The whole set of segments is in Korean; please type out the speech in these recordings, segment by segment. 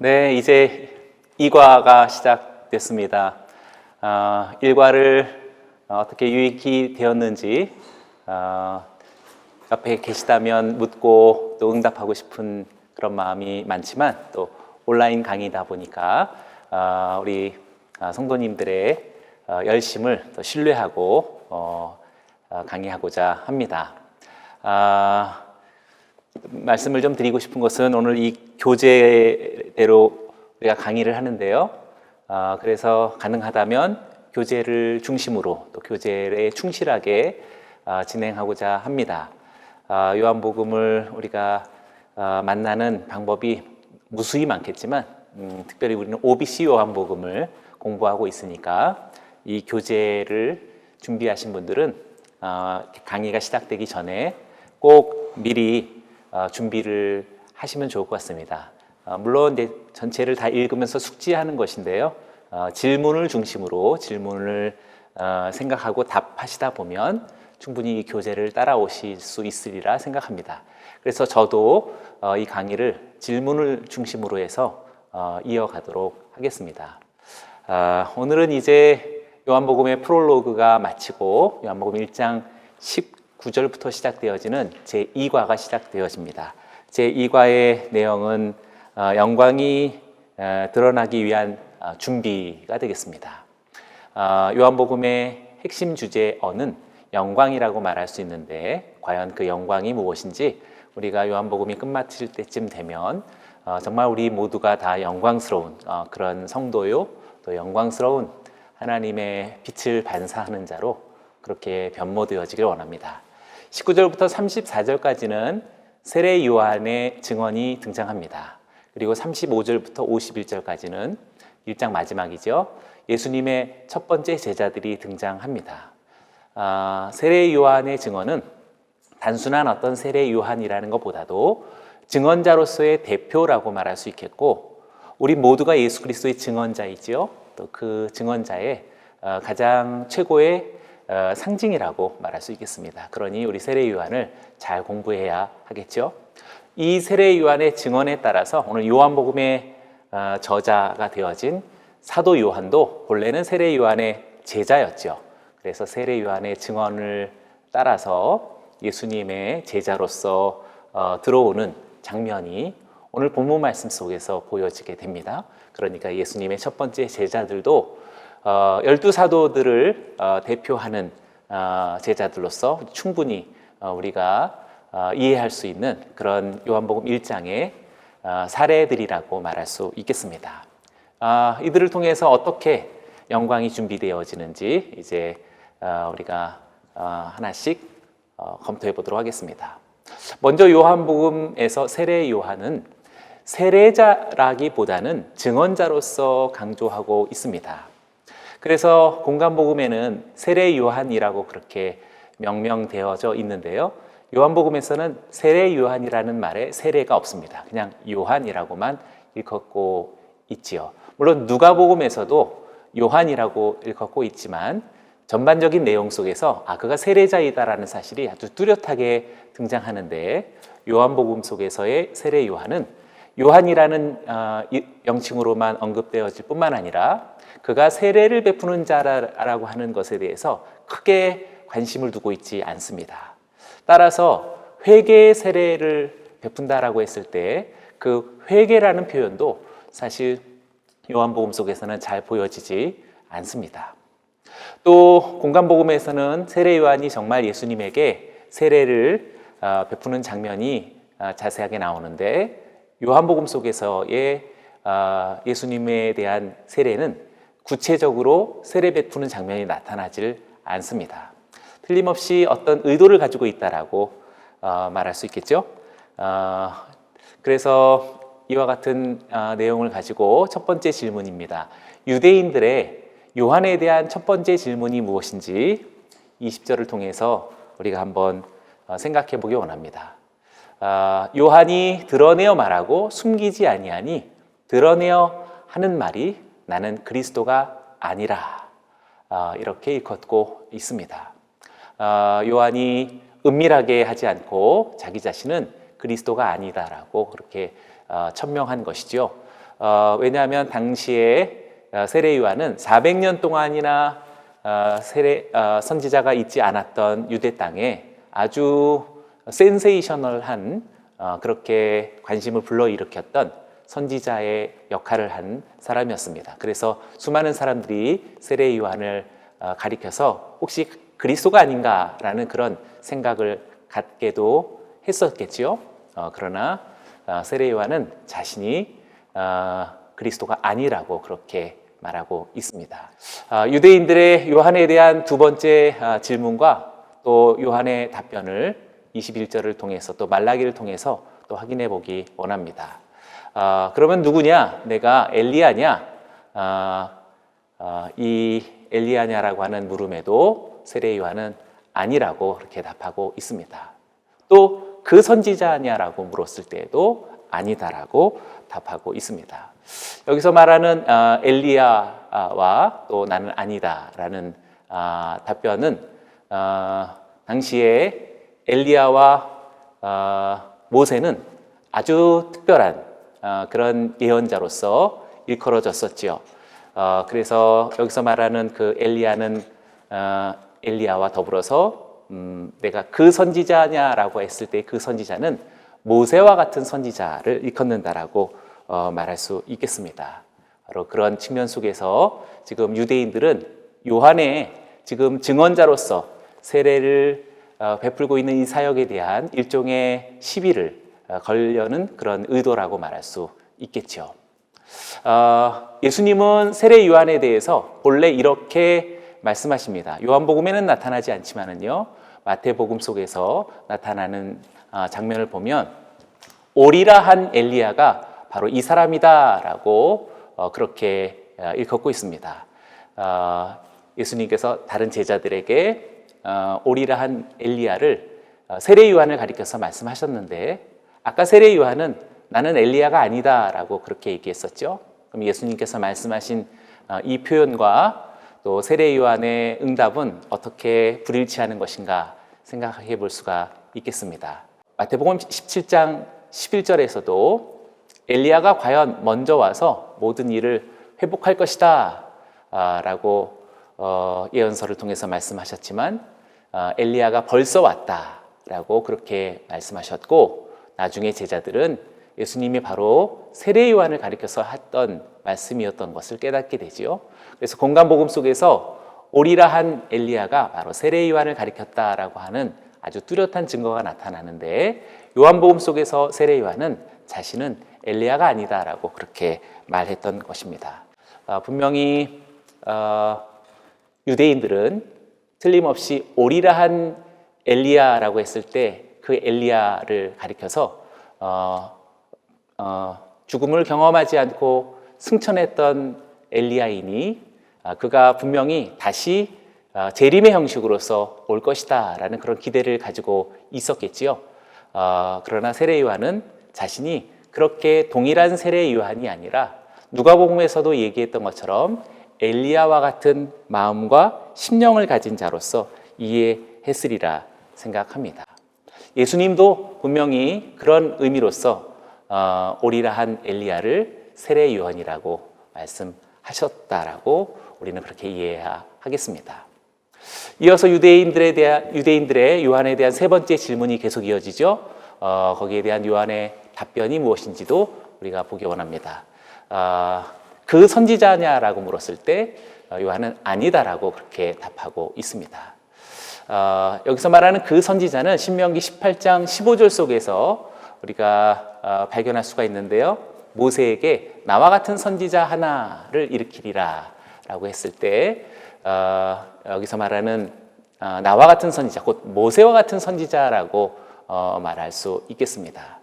네, 이제 2과가 시작됐습니다. 1과를 어떻게 유익히 되었는지 옆에 계시다면 묻고 또 응답하고 싶은 그런 마음이 많지만 또 온라인 강의다 보니까 우리 성도님들의 열심을 더 신뢰하고 강의하고자 합니다. 말씀을 좀 드리고 싶은 것은 오늘 이 교재대로 우리가 강의를 하는데요. 그래서 가능하다면 교재를 중심으로 또 교재에 충실하게 진행하고자 합니다. 요한복음을 우리가 만나는 방법이 무수히 많겠지만 특별히 우리는 OBC 요한복음을 공부하고 있으니까 이 교재를 준비하신 분들은 강의가 시작되기 전에 꼭 미리 준비를 하시면 좋을 것 같습니다. 물론 전체를 다 읽으면서 숙지하는 것인데요. 질문을 중심으로 질문을 생각하고 답하시다 보면 충분히 이 교재를 따라오실 수 있으리라 생각합니다. 그래서 저도 이 강의를 질문을 중심으로 해서 이어가도록 하겠습니다. 오늘은 이제 요한복음의 프롤로그가 마치고 요한복음 1장 19절부터 시작되어지는 제2과가 시작되어집니다. 제2과의 내용은 영광이 드러나기 위한 준비가 되겠습니다. 요한복음의 핵심 주제어는 영광이라고 말할 수 있는데 과연 그 영광이 무엇인지 우리가 요한복음이 끝마칠 때쯤 되면 정말 우리 모두가 다 영광스러운 그런 성도요 또 영광스러운 하나님의 빛을 반사하는 자로 그렇게 변모되어지길 원합니다. 19절부터 34절까지는 세례 요한의 증언이 등장합니다. 그리고 35절부터 51절까지는 1장 마지막이죠. 예수님의 첫 번째 제자들이 등장합니다. 세례 요한의 증언은 단순한 어떤 세례 요한이라는 것보다도 증언자로서의 대표라고 말할 수 있겠고 우리 모두가 예수 그리스도의 증언자이지요. 또 그 증언자의 가장 최고의 상징이라고 말할 수 있겠습니다. 그러니 우리 세례 요한을 잘 공부해야 하겠죠. 이 세례 요한의 증언에 따라서 오늘 요한복음의 저자가 되어진 사도 요한도 본래는 세례 요한의 제자였죠. 그래서 세례 요한의 증언을 따라서 예수님의 제자로서 들어오는 장면이 오늘 본문 말씀 속에서 보여지게 됩니다. 그러니까 예수님의 첫 번째 제자들도 12사도들을 대표하는 제자들로서 충분히 우리가 이해할 수 있는 그런 요한복음 1장의 사례들이라고 말할 수 있겠습니다. 이들을 통해서 어떻게 영광이 준비되어지는지 이제 우리가 하나씩 검토해 보도록 하겠습니다. 먼저 요한복음에서 세례 요한은 세례자라기보다는 증언자로서 강조하고 있습니다. 그래서 공간복음에는 세례 요한이라고 그렇게 명명되어져 있는데요. 요한복음에서는 세례 요한이라는 말에 세례가 없습니다. 그냥 요한이라고만 일컫고 있지요. 물론 누가복음에서도 요한이라고 일컫고 있지만 전반적인 내용 속에서 그가 세례자이다라는 사실이 아주 뚜렷하게 등장하는데 요한복음 속에서의 세례 요한은 요한이라는 명칭으로만 언급되어질 뿐만 아니라 그가 세례를 베푸는 자라고 하는 것에 대해서 크게 관심을 두고 있지 않습니다. 따라서 회개의 세례를 베푼다라고 했을 때 그 회개라는 표현도 사실 요한복음 속에서는 잘 보여지지 않습니다. 또 공간복음에서는 세례 요한이 정말 예수님에게 세례를 베푸는 장면이 자세하게 나오는데 요한복음 속에서의 예수님에 대한 세례는 구체적으로 세례 베푸는 장면이 나타나질 않습니다. 틀림없이 어떤 의도를 가지고 있다라고 말할 수 있겠죠. 그래서 이와 같은 내용을 가지고 첫 번째 질문입니다. 유대인들의 요한에 대한 첫 번째 질문이 무엇인지 20절을 통해서 우리가 한번 생각해 보기 원합니다. 요한이 드러내어 말하고 숨기지 아니하니 드러내어 하는 말이 나는 그리스도가 아니라 이렇게 일컫고 있습니다. 요한이 은밀하게 하지 않고 자기 자신은 그리스도가 아니다라고 그렇게 천명한 것이죠. 왜냐하면 당시에 세례 요한은 400년 동안이나 선지자가 있지 않았던 유대 땅에 아주 센세이셔널한 그렇게 관심을 불러일으켰던 선지자의 역할을 한 사람이었습니다. 그래서 수많은 사람들이 세례 요한을 가리켜서 혹시 그리스도가 아닌가라는 그런 생각을 갖게도 했었겠지요. 그러나 세례 요한은 자신이 그리스도가 아니라고 그렇게 말하고 있습니다. 유대인들의 요한에 대한 두 번째 질문과 또 요한의 답변을 21절을 통해서 또 말라기를 통해서 또 확인해 보기 원합니다. 그러면 누구냐? 내가 엘리야냐? 이 엘리야냐라고 하는 물음에도 세례 요한은 아니라고 그렇게 답하고 있습니다. 또 그 선지자냐라고 물었을 때에도 아니다라고 답하고 있습니다. 여기서 말하는 엘리야와 또 나는 아니다라는 답변은 당시에 엘리야와 모세는 아주 특별한 그런 예언자로서 일컬어졌었지요. 그래서 여기서 말하는 그 엘리야는 엘리야와 더불어서 내가 그 선지자냐라고 했을 때 그 선지자는 모세와 같은 선지자를 일컫는다라고 말할 수 있겠습니다. 바로 그런 측면 속에서 지금 유대인들은 요한의 지금 증언자로서 세례를 베풀고 있는 이 사역에 대한 일종의 시비를 걸려는 그런 의도라고 말할 수 있겠죠. 예수님은 세례 요한에 대해서 본래 이렇게 말씀하십니다. 요한복음에는 나타나지 않지만은요, 마태복음 속에서 나타나는 장면을 보면 오리라 한 엘리야가 바로 이 사람이다라고 그렇게 일컫고 있습니다. 예수님께서 다른 제자들에게 오리라 한 엘리야를 세례 요한을 가리켜서 말씀하셨는데 아까 세례 요한은 나는 엘리야가 아니다라고 그렇게 얘기했었죠. 그럼 예수님께서 말씀하신 이 표현과 또 세례 요한의 응답은 어떻게 불일치하는 것인가 생각해 볼 수가 있겠습니다. 마태복음 17장 11절에서도 엘리야가 과연 먼저 와서 모든 일을 회복할 것이다 라고 예언서를 통해서 말씀하셨지만 엘리야가 벌써 왔다 라고 그렇게 말씀하셨고 나중에 제자들은 예수님이 바로 세례 요한을 가리켜서 했던 말씀이었던 것을 깨닫게 되지요. 그래서 공간복음 속에서 오리라 한 엘리야가 바로 세례 요한을 가리켰다라고 하는 아주 뚜렷한 증거가 나타나는데 요한복음 속에서 세례 요한은 자신은 엘리야가 아니다라고 그렇게 말했던 것입니다. 분명히 유대인들은 틀림없이 오리라 한 엘리야라고 했을 때 그 엘리야를 가리켜서 죽음을 경험하지 않고 승천했던 엘리야이니 그가 분명히 다시 재림의 형식으로서 올 것이다 라는 그런 기대를 가지고 있었겠지요. 그러나 세례 요한은 자신이 그렇게 동일한 세례 요한이 아니라 누가복음에서도 얘기했던 것처럼 엘리야와 같은 마음과 심령을 가진 자로서 이해했으리라 생각합니다. 예수님도 분명히 그런 의미로서 오리라 한 엘리야를 세례 요한이라고 말씀하셨다라고 우리는 그렇게 이해하겠습니다. 이어서 유대인들의 요한에 대한 세 번째 질문이 계속 이어지죠. 거기에 대한 요한의 답변이 무엇인지도 우리가 보기 원합니다. 그 선지자냐라고 물었을 때 요한은 아니다라고 그렇게 답하고 있습니다. 여기서 말하는 그 선지자는 신명기 18장 15절 속에서 우리가 발견할 수가 있는데요. 모세에게 나와 같은 선지자 하나를 일으키리라 라고 했을 때 여기서 말하는 나와 같은 선지자, 곧 모세와 같은 선지자라고 말할 수 있겠습니다.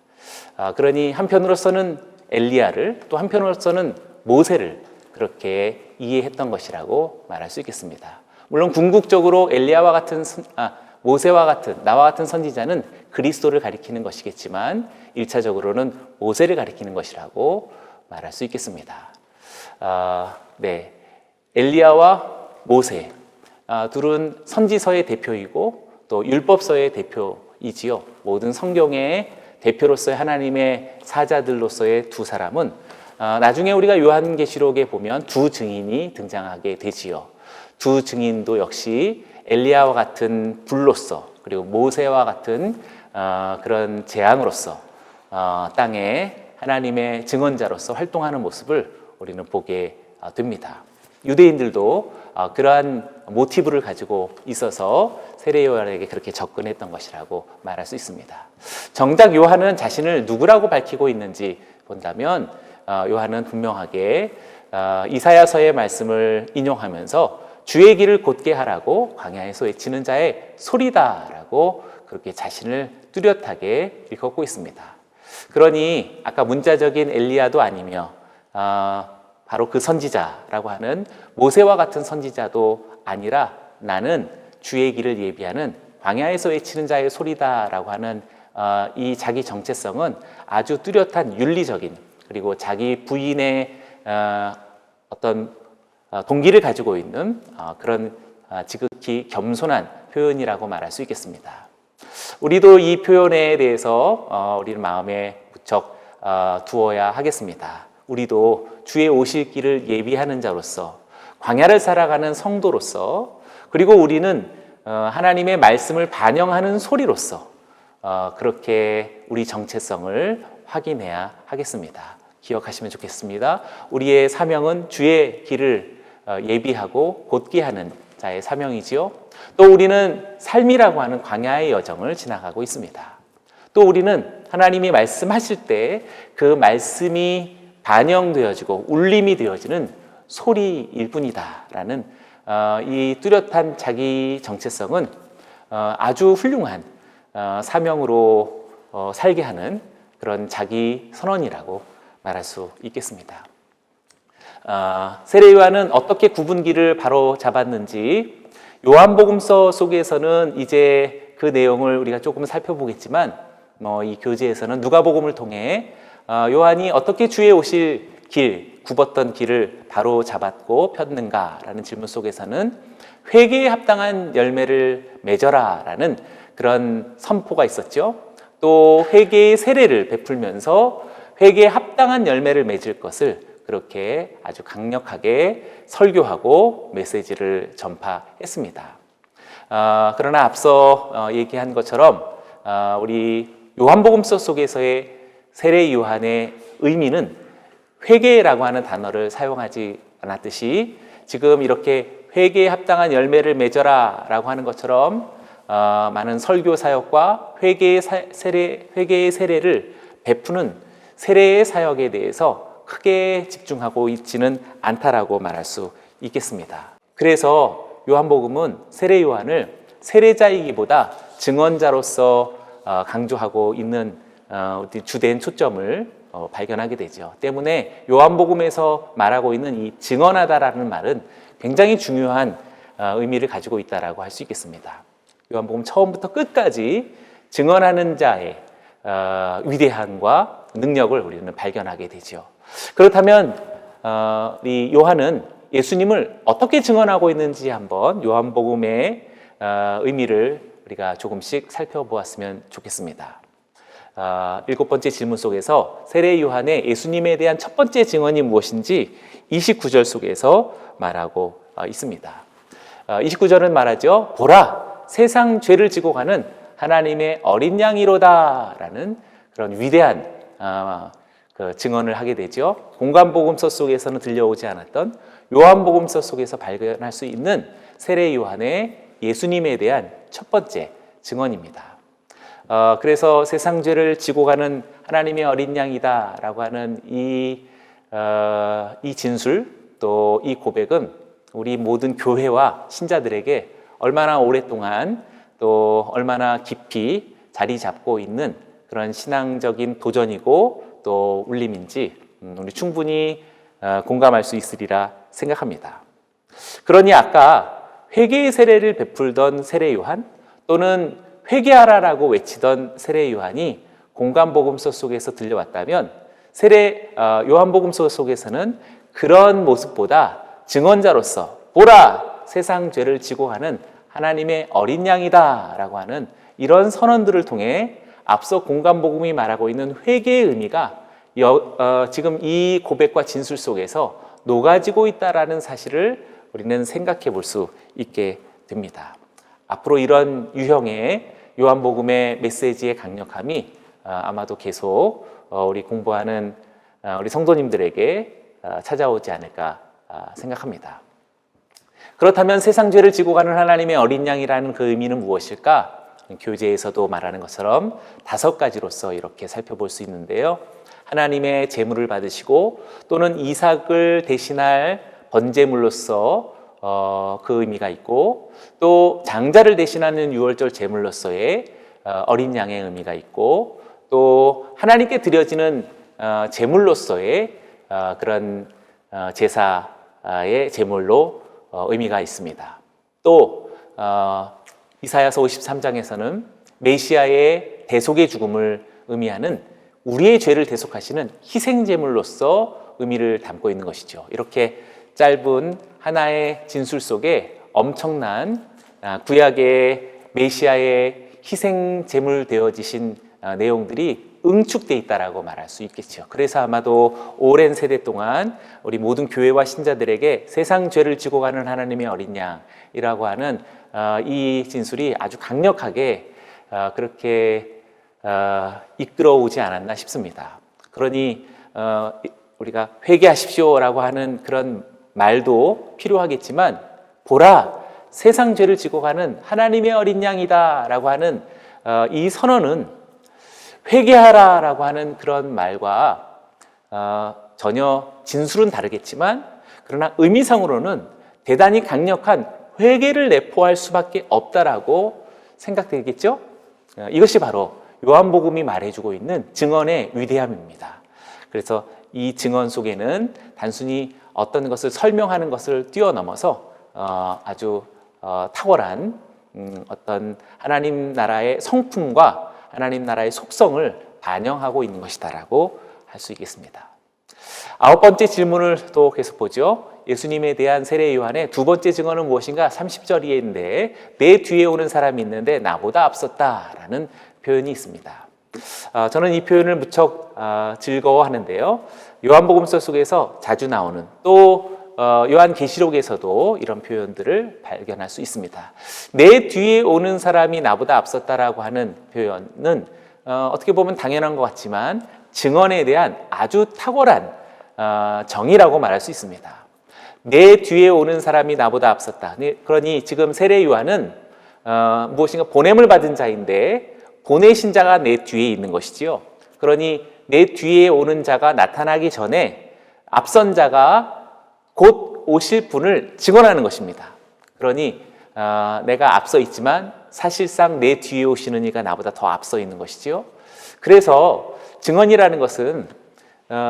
그러니 한편으로서는 엘리야를 또 한편으로서는 모세를 그렇게 이해했던 것이라고 말할 수 있겠습니다. 물론 궁극적으로 엘리야와 같은 모세와 같은 나와 같은 선지자는 그리스도를 가리키는 것이겠지만 1차적으로는 모세를 가리키는 것이라고 말할 수 있겠습니다. 네, 엘리야와 모세 둘은 선지서의 대표이고 또 율법서의 대표이지요. 모든 성경의 대표로서의 하나님의 사자들로서의 두 사람은 나중에 우리가 요한계시록에 보면 두 증인이 등장하게 되지요. 두 증인도 역시 엘리야와 같은 불로서 그리고 모세와 같은 그런 재앙으로서 땅에 하나님의 증언자로서 활동하는 모습을 우리는 보게 됩니다. 유대인들도 그러한 모티브를 가지고 있어서 세례 요한에게 그렇게 접근했던 것이라고 말할 수 있습니다. 정작 요한은 자신을 누구라고 밝히고 있는지 본다면 요한은 분명하게 이사야서의 말씀을 인용하면서 주의 길을 곧게 하라고 광야에서 외치는 자의 소리다라고 그렇게 자신을 뚜렷하게 일컫고 있습니다. 그러니 아까 문자적인 엘리야도 아니며 바로 그 선지자라고 하는 모세와 같은 선지자도 아니라 나는 주의 길을 예비하는 광야에서 외치는 자의 소리다라고 하는 이 자기 정체성은 아주 뚜렷한 윤리적인 그리고 자기 부인의 어떤 동기를 가지고 있는 그런 지극히 겸손한 표현이라고 말할 수 있겠습니다. 우리도 이 표현에 대해서 우리는 마음에 무척 두어야 하겠습니다. 우리도 주의 오실 길을 예비하는 자로서 광야를 살아가는 성도로서 그리고 우리는 하나님의 말씀을 반영하는 소리로서 그렇게 우리 정체성을 확인해야 하겠습니다. 기억하시면 좋겠습니다. 우리의 사명은 주의 길을 예비하고 곧게 하는 자의 사명이지요. 또 우리는 삶이라고 하는 광야의 여정을 지나가고 있습니다. 또 우리는 하나님이 말씀하실 때 그 말씀이 반영되어지고 울림이 되어지는 소리일 뿐이다라는 이 뚜렷한 자기 정체성은 아주 훌륭한 사명으로 살게 하는 그런 자기 선언이라고 말할 수 있겠습니다. 세례 요한은 어떻게 구분기를 바로 잡았는지 요한복음서 속에서는 이제 그 내용을 우리가 조금 살펴보겠지만 이 교재에서는 누가복음을 통해 요한이 어떻게 주의 오실 길, 굽었던 길을 바로 잡았고 폈는가라는 질문 속에서는 회개에 합당한 열매를 맺어라라는 그런 선포가 있었죠. 또 회개의 세례를 베풀면서 회개에 합당한 열매를 맺을 것을 그렇게 아주 강력하게 설교하고 메시지를 전파했습니다. 그러나 앞서 얘기한 것처럼 우리 요한복음서 속에서의 세례 요한의 의미는 회개라고 하는 단어를 사용하지 않았듯이 지금 이렇게 회개에 합당한 열매를 맺어라 라고 하는 것처럼 많은 설교 사역과 회개의 세례를 베푸는 세례의 사역에 대해서 크게 집중하고 있지는 않다라고 말할 수 있겠습니다. 그래서 요한복음은 세례 요한을 세례자이기보다 증언자로서 강조하고 있는 주된 초점을 발견하게 되죠. 때문에 요한복음에서 말하고 있는 이 증언하다라는 말은 굉장히 중요한 의미를 가지고 있다라고 할 수 있겠습니다. 요한복음 처음부터 끝까지 증언하는 자의 위대함과 능력을 우리는 발견하게 되죠. 그렇다면 이 요한은 예수님을 어떻게 증언하고 있는지 한번 요한복음의 의미를 우리가 조금씩 살펴보았으면 좋겠습니다. 7번째 질문 속에서 세례 요한의 예수님에 대한 첫 번째 증언이 무엇인지 29절 속에서 말하고 있습니다. 29절은 말하죠. 보라, 세상 죄를 지고 가는 하나님의 어린 양이로다 라는 그런 위대한 그 증언을 하게 되죠. 공관복음서 속에서는 들려오지 않았던 요한복음서 속에서 발견할 수 있는 세례 요한의 예수님에 대한 첫 번째 증언입니다. 그래서 세상 죄를 지고 가는 하나님의 어린 양이다 라고 하는 이 진술 또 이 고백은 우리 모든 교회와 신자들에게 얼마나 오랫동안 또 얼마나 깊이 자리 잡고 있는 그런 신앙적인 도전이고 또 울림인지 우리 충분히 공감할 수 있으리라 생각합니다. 그러니 아까 회개의 세례를 베풀던 세례 요한 또는 회개하라라고 외치던 세례 요한이 공관복음서 속에서 들려왔다면 요한복음서 속에서는 그런 모습보다 증언자로서 보라, 세상 죄를 지고 가는 하나님의 어린 양이다 라고 하는 이런 선언들을 통해 앞서 공관복음이 말하고 있는 회개의 의미가 지금 이 고백과 진술 속에서 녹아지고 있다라는 사실을 우리는 생각해 볼 수 있게 됩니다. 앞으로 이런 유형의 요한복음의 메시지의 강력함이 아마도 계속 우리 공부하는 우리 성도님들에게 찾아오지 않을까 생각합니다. 그렇다면 세상 죄를 지고 가는 하나님의 어린 양이라는 그 의미는 무엇일까? 교재에서도 말하는 것처럼 5가지로서 이렇게 살펴볼 수 있는데요. 하나님의 제물을 받으시고 또는 이삭을 대신할 번제물로서 그 의미가 있고, 또 장자를 대신하는 유월절 제물로서의 어린 양의 의미가 있고, 또 하나님께 드려지는 제물로서의 그런 제사의 제물로 의미가 있습니다. 또 이사야서 53장에서는 메시아의 대속의 죽음을 의미하는 우리의 죄를 대속하시는 희생제물로서 의미를 담고 있는 것이죠. 이렇게 짧은 하나의 진술 속에 엄청난 구약의 메시아의 희생제물 되어지신 내용들이 응축되어 있다라고 말할 수 있겠죠. 그래서 아마도 오랜 세대 동안 우리 모든 교회와 신자들에게 세상 죄를 지고 가는 하나님의 어린 양이라고 하는 이 진술이 아주 강력하게 그렇게 이끌어오지 않았나 싶습니다. 그러니 우리가 회개하십시오라고 하는 그런 말도 필요하겠지만, 보라, 세상 죄를 지고 가는 하나님의 어린 양이다라고 하는 이 선언은 회개하라라고 하는 그런 말과 전혀 진술은 다르겠지만, 그러나 의미상으로는 대단히 강력한 회개를 내포할 수밖에 없다라고 생각되겠죠? 이것이 바로 요한복음이 말해주고 있는 증언의 위대함입니다. 그래서 이 증언 속에는 단순히 어떤 것을 설명하는 것을 뛰어넘어서 아주 탁월한 어떤 하나님 나라의 성품과 하나님 나라의 속성을 반영하고 있는 것이다라고 할 수 있겠습니다. 9번째 질문을 또 계속 보죠. 예수님에 대한 세례 요한의 2번째 증언은 무엇인가? 30절인데 내 뒤에 오는 사람이 있는데 나보다 앞섰다라는 표현이 있습니다. 저는 이 표현을 무척 즐거워하는데요. 요한복음서 속에서 자주 나오는, 또 요한계시록에서도 이런 표현들을 발견할 수 있습니다. 내 뒤에 오는 사람이 나보다 앞섰다라고 하는 표현은 어떻게 보면 당연한 것 같지만 증언에 대한 아주 탁월한 정의라고 말할 수 있습니다. 내 뒤에 오는 사람이 나보다 앞섰다. 그러니 지금 세례 요한은 무엇인가 보냄을 받은 자인데 보내신 자가 내 뒤에 있는 것이지요. 그러니 내 뒤에 오는 자가 나타나기 전에 앞선 자가 곧 오실 분을 증언하는 것입니다. 그러니 내가 앞서 있지만 사실상 내 뒤에 오시는 이가 나보다 더 앞서 있는 것이지요. 그래서 증언이라는 것은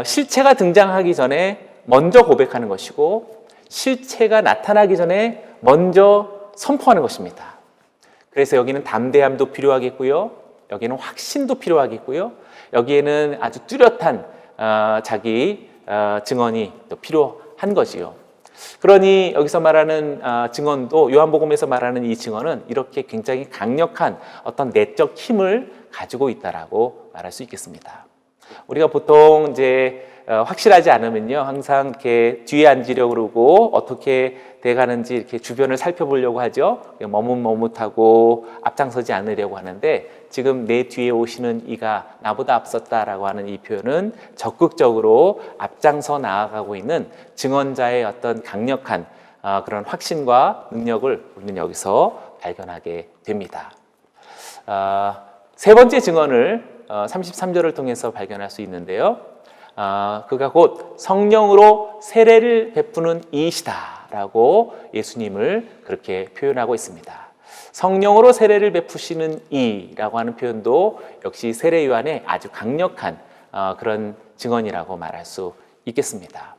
실체가 등장하기 전에 먼저 고백하는 것이고, 실체가 나타나기 전에 먼저 선포하는 것입니다. 그래서 여기는 담대함도 필요하겠고요, 여기는 확신도 필요하겠고요, 여기에는 아주 뚜렷한 자기 증언이 또 필요한 거지요. 그러니 여기서 말하는 증언도, 요한복음에서 말하는 이 증언은 이렇게 굉장히 강력한 어떤 내적 힘을 가지고 있다라고 말할 수 있겠습니다. 우리가 보통 이제 확실하지 않으면요, 항상 이렇게 뒤에 앉으려고 그러고 어떻게 돼가는지 이렇게 주변을 살펴보려고 하죠. 머뭇머뭇하고 앞장서지 않으려고 하는데, 지금 내 뒤에 오시는 이가 나보다 앞섰다라고 하는 이 표현은 적극적으로 앞장서 나아가고 있는 증언자의 어떤 강력한 그런 확신과 능력을 우리는 여기서 발견하게 됩니다. 세 번째 증언을 33절을 통해서 발견할 수 있는데요. 그가 곧 성령으로 세례를 베푸는 이시다라고 예수님을 그렇게 표현하고 있습니다. 성령으로 세례를 베푸시는 이라고 하는 표현도 역시 세례 요한의 아주 강력한 그런 증언이라고 말할 수 있겠습니다.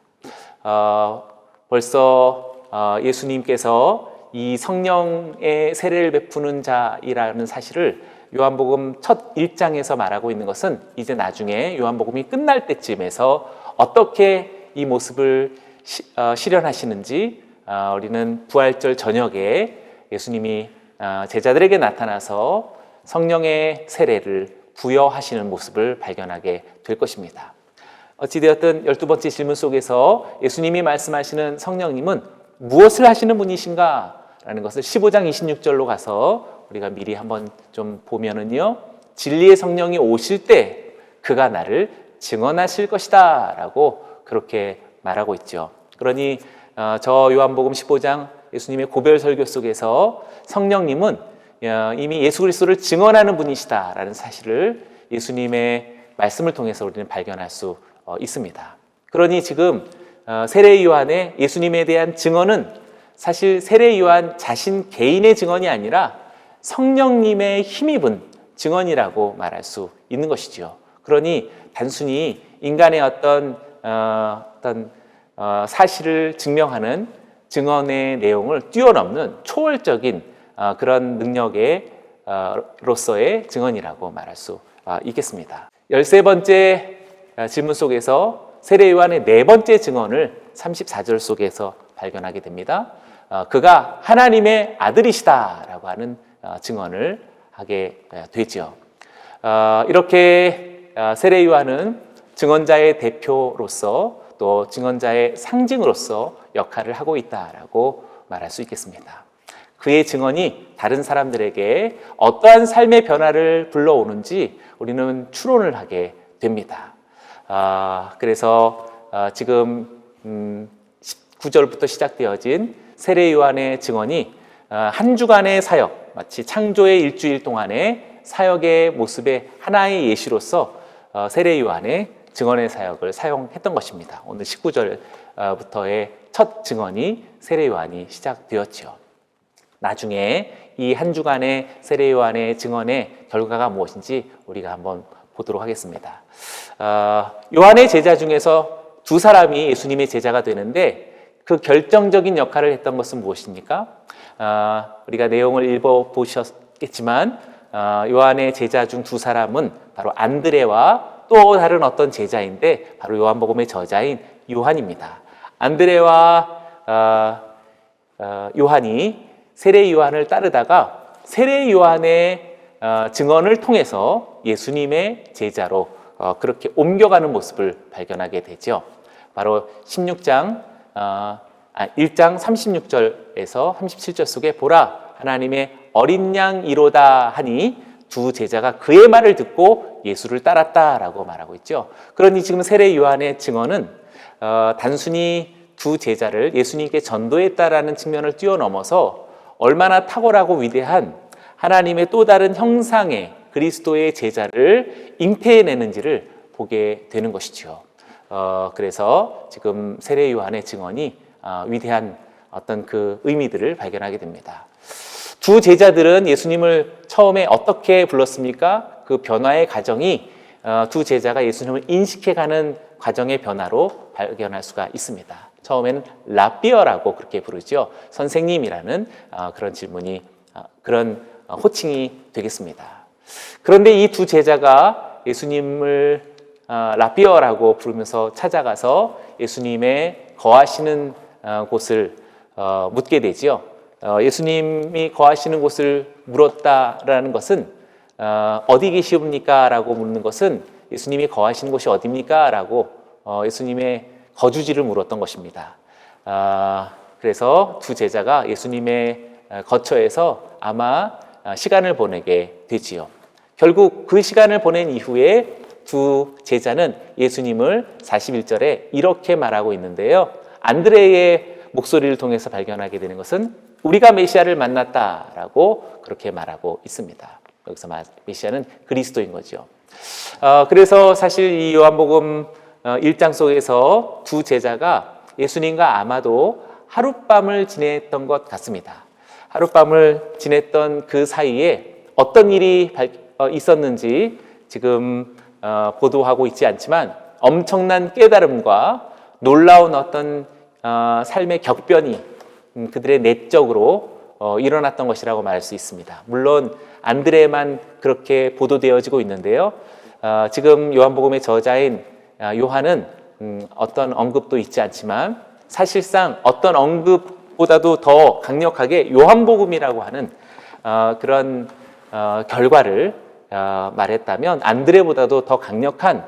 벌써 예수님께서 이 성령의 세례를 베푸는 자이라는 사실을 요한복음 첫 1장에서 말하고 있는 것은 이제 나중에 요한복음이 끝날 때쯤에서 어떻게 이 모습을 실현하시는지 우리는 부활절 저녁에 예수님이 제자들에게 나타나서 성령의 세례를 부여하시는 모습을 발견하게 될 것입니다. 어찌되었든 12번째 질문 속에서 예수님이 말씀하시는 성령님은 무엇을 하시는 분이신가? 라는 것을 15장 26절로 가서 우리가 미리 한번 좀 보면은요, 진리의 성령이 오실 때 그가 나를 증언하실 것이다 라고 그렇게 말하고 있죠. 그러니 저 요한복음 15장 예수님의 고별 설교 속에서 성령님은 이미 예수 그리스도를 증언하는 분이시다 라는 사실을 예수님의 말씀을 통해서 우리는 발견할 수 있습니다. 그러니 지금 세례 요한의 예수님에 대한 증언은 사실 세례 요한 자신 개인의 증언이 아니라 성령님의 힘입은 증언이라고 말할 수 있는 것이죠. 그러니 단순히 인간의 어떤 사실을 증명하는 증언의 내용을 뛰어넘는 초월적인 그런 능력의 로서의 증언이라고 말할 수 있겠습니다. 13번째 질문 속에서 세례 요한의 네 번째 증언을 34절 속에서 발견하게 됩니다. 그가 하나님의 아들이시다라고 하는 증언을 하게 되죠. 이렇게 세례 요한은 증언자의 대표로서 또 증언자의 상징으로서 역할을 하고 있다라고 말할 수 있겠습니다. 그의 증언이 다른 사람들에게 어떠한 삶의 변화를 불러오는지 우리는 추론을 하게 됩니다. 그래서 지금 19절부터 시작되어진 세례 요한의 증언이 한 주간의 사역, 마치 창조의 일주일 동안의 사역의 모습의 하나의 예시로서 세례 요한의 증언의 사역을 사용했던 것입니다. 오늘 19절부터의 첫 증언이 세례 요한이 시작되었죠. 나중에 이 한 주간의 세례 요한의 증언의 결과가 무엇인지 우리가 한번 보도록 하겠습니다. 요한의 제자 중에서 두 사람이 예수님의 제자가 되는데 그 결정적인 역할을 했던 것은 무엇입니까? 우리가 내용을 읽어보셨겠지만 요한의 제자 중 두 사람은 바로 안드레와 또 다른 어떤 제자인데 바로 요한복음의 저자인 요한입니다. 안드레와 요한이 세례 요한을 따르다가 세례 요한의 증언을 통해서 예수님의 제자로 그렇게 옮겨가는 모습을 발견하게 되죠. 바로 1장 36절에서 37절 속에 보라 하나님의 어린 양이로다 하니 두 제자가 그의 말을 듣고 예수를 따랐다라고 말하고 있죠. 그러니 지금 세례 요한의 증언은 단순히 두 제자를 예수님께 전도했다라는 측면을 뛰어넘어서 얼마나 탁월하고 위대한 하나님의 또 다른 형상의 그리스도의 제자를 잉태해내는지를 보게 되는 것이죠. 그래서 지금 세례 요한의 증언이 위대한 어떤 그 의미들을 발견하게 됩니다. 두 제자들은 예수님을 처음에 어떻게 불렀습니까? 그 변화의 과정이 두 제자가 예수님을 인식해가는 과정의 변화로 발견할 수가 있습니다. 처음에는 라비어라고 그렇게 부르죠. 선생님이라는 그런 질문이 그런 호칭이 되겠습니다. 그런데 이 두 제자가 예수님을 라비어라고 부르면서 찾아가서 예수님의 거하시는 곳을 묻게 되지요. 예수님이 거하시는 곳을 물었다라는 것은 어디 계시옵니까? 라고 묻는 것은 예수님이 거하시는 곳이 어디입니까? 라고 예수님의 거주지를 물었던 것입니다. 그래서 두 제자가 예수님의 거처에서 아마 시간을 보내게 되지요. 결국 그 시간을 보낸 이후에 두 제자는 예수님을 41절에 이렇게 말하고 있는데요. 안드레의 목소리를 통해서 발견하게 되는 것은 우리가 메시아를 만났다라고 그렇게 말하고 있습니다. 여기서 메시아는 그리스도인 거죠. 그래서 사실 이 요한복음 1장 속에서 두 제자가 예수님과 아마도 하룻밤을 지냈던 것 같습니다. 하룻밤을 지냈던 그 사이에 어떤 일이 있었는지 지금 보도하고 있지 않지만 엄청난 깨달음과 놀라운 어떤 삶의 격변이 그들의 내적으로 일어났던 것이라고 말할 수 있습니다. 물론 안드레만 그렇게 보도되어지고 있는데요. 지금 요한복음의 저자인 요한은 어떤 언급도 있지 않지만 사실상 어떤 언급보다도 더 강력하게 요한복음이라고 하는 그런 결과를 말했다면 안드레보다도 더 강력한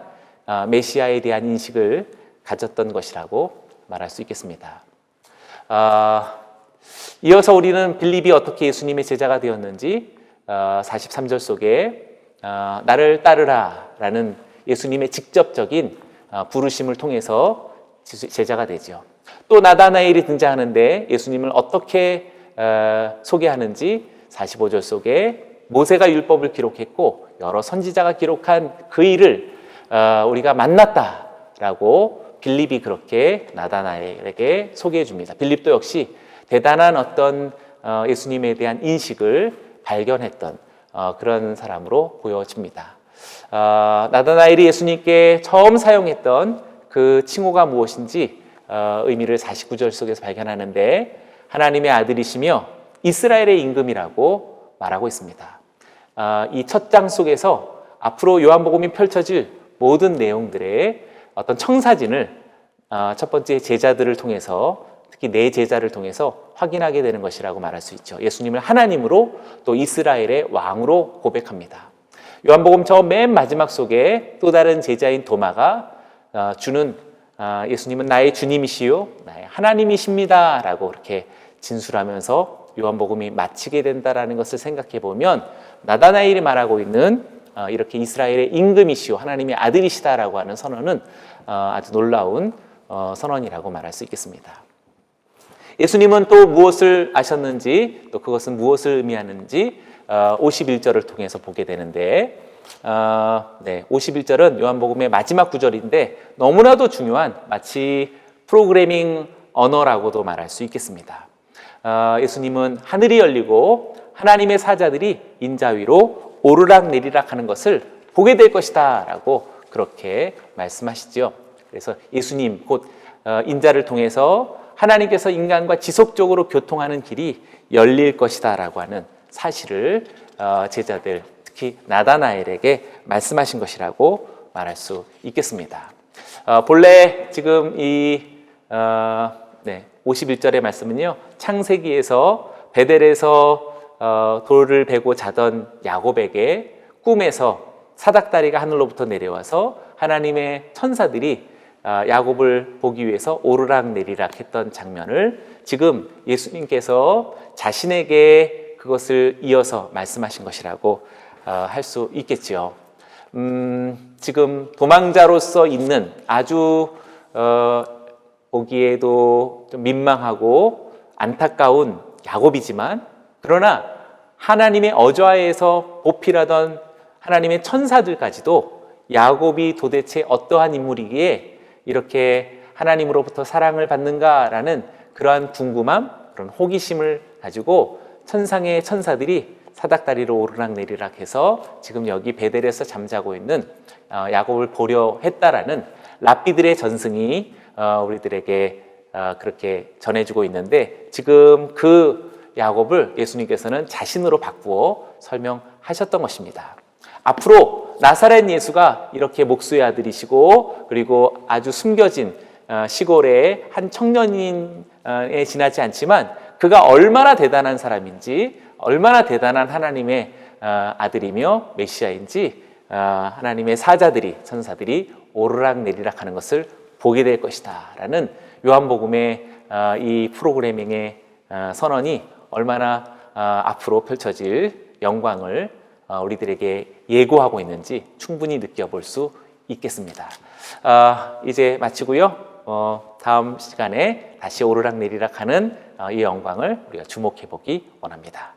메시아에 대한 인식을 가졌던 것이라고 말할 수 있겠습니다. 이어서 우리는 빌립이 어떻게 예수님의 제자가 되었는지 43절 속에 나를 따르라 라는 예수님의 직접적인 부르심을 통해서 제자가 되죠. 또 나다나엘이 등장하는데 예수님을 어떻게 소개하는지 45절 속에 모세가 율법을 기록했고 여러 선지자가 기록한 그 일을 우리가 만났다라고 빌립이 그렇게 나다나엘에게 소개해 줍니다. 빌립도 역시 대단한 어떤 예수님에 대한 인식을 발견했던 그런 사람으로 보여집니다. 나다나엘이 예수님께 처음 사용했던 그 칭호가 무엇인지 의미를 49절 속에서 발견하는데 하나님의 아들이시며 이스라엘의 임금이라고 말하고 있습니다. 이 첫 장 속에서 앞으로 요한복음이 펼쳐질 모든 내용들의 어떤 청사진을 첫 번째 제자들을 통해서 특히 네 제자를 통해서 확인하게 되는 것이라고 말할 수 있죠. 예수님을 하나님으로 또 이스라엘의 왕으로 고백합니다. 요한복음 처음 맨 마지막 속에 또 다른 제자인 도마가 주는 예수님은 나의 주님이시요 나의 하나님이십니다 라고 그렇게 진술하면서 요한복음이 마치게 된다라는 것을 생각해 보면 나다나엘이 말하고 있는 이렇게 이스라엘의 임금이시오 하나님의 아들이시다라고 하는 선언은 아주 놀라운 선언이라고 말할 수 있겠습니다. 예수님은 또 무엇을 아셨는지 또 그것은 무엇을 의미하는지 51절을 통해서 보게 되는데 51절은 요한복음의 마지막 구절인데 너무나도 중요한 마치 프로그래밍 언어라고도 말할 수 있겠습니다. 예수님은 하늘이 열리고 하나님의 사자들이 인자 위로 오르락내리락 하는 것을 보게 될 것이다 라고 그렇게 말씀하시죠. 그래서 예수님 곧 인자를 통해서 하나님께서 인간과 지속적으로 교통하는 길이 열릴 것이다 라고 하는 사실을 제자들 특히 나다나엘에게 말씀하신 것이라고 말할 수 있겠습니다. 본래 지금 이 51절의 말씀은요 창세기에서 베델에서 돌을 베고 자던 야곱에게 꿈에서 사닥다리가 하늘로부터 내려와서 하나님의 천사들이 야곱을 보기 위해서 오르락내리락 했던 장면을 지금 예수님께서 자신에게 그것을 이어서 말씀하신 것이라고 할 수 있겠지요. 지금 도망자로서 있는 아주 보기에도 좀 민망하고 안타까운 야곱이지만 그러나 하나님의 어좌에서 보필하던 하나님의 천사들까지도 야곱이 도대체 어떠한 인물이기에 이렇게 하나님으로부터 사랑을 받는가라는 그러한 궁금함, 그런 호기심을 가지고 천상의 천사들이 사닥다리로 오르락내리락 해서 지금 여기 베델에서 잠자고 있는 야곱을 보려 했다라는 랍비들의 전승이 우리들에게 그렇게 전해주고 있는데 지금 그 야곱을 예수님께서는 자신으로 바꾸어 설명하셨던 것입니다. 앞으로 나사렛 예수가 이렇게 목수의 아들이시고 그리고 아주 숨겨진 시골의 한 청년인에 지나지 않지만 그가 얼마나 대단한 사람인지 얼마나 대단한 하나님의 아들이며 메시아인지 하나님의 사자들이 천사들이 오르락내리락 하는 것을 보게 될 것이다 라는 요한복음의 이 프로그래밍의 선언이 얼마나 앞으로 펼쳐질 영광을 우리들에게 예고하고 있는지 충분히 느껴볼 수 있겠습니다. 이제 마치고요. 다음 시간에 다시 오르락내리락 하는 이 영광을 우리가 주목해 보기 원합니다.